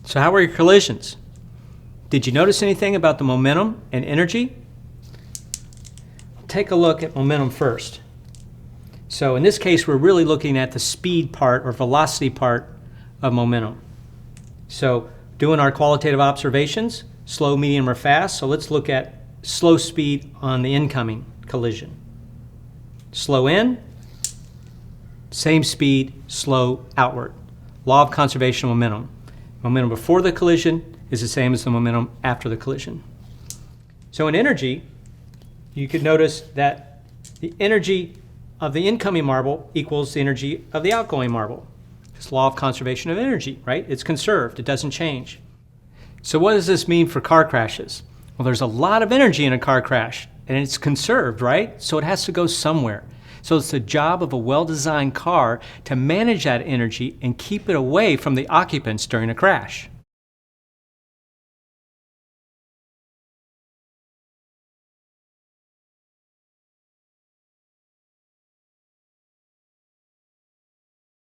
So how were your collisions? Did you notice anything about the momentum and energy? Take a look at momentum first. So in this case, we're really looking at the speed part or velocity part of momentum. So doing our qualitative observations, slow, medium, or fast. So let's look at slow speed on the incoming collision. Slow in, same speed, slow outward. Law of conservation of momentum. Momentum before the collision is the same as the momentum after the collision. So in energy, you could notice that the energy of the incoming marble equals the energy of the outgoing marble. It's law of conservation of energy, right? It's conserved, it doesn't change. So what does this mean for car crashes? Well, there's a lot of energy in a car crash, and it's conserved, right? So it has to go somewhere. So it's the job of a well-designed car to manage that energy and keep it away from the occupants during a crash.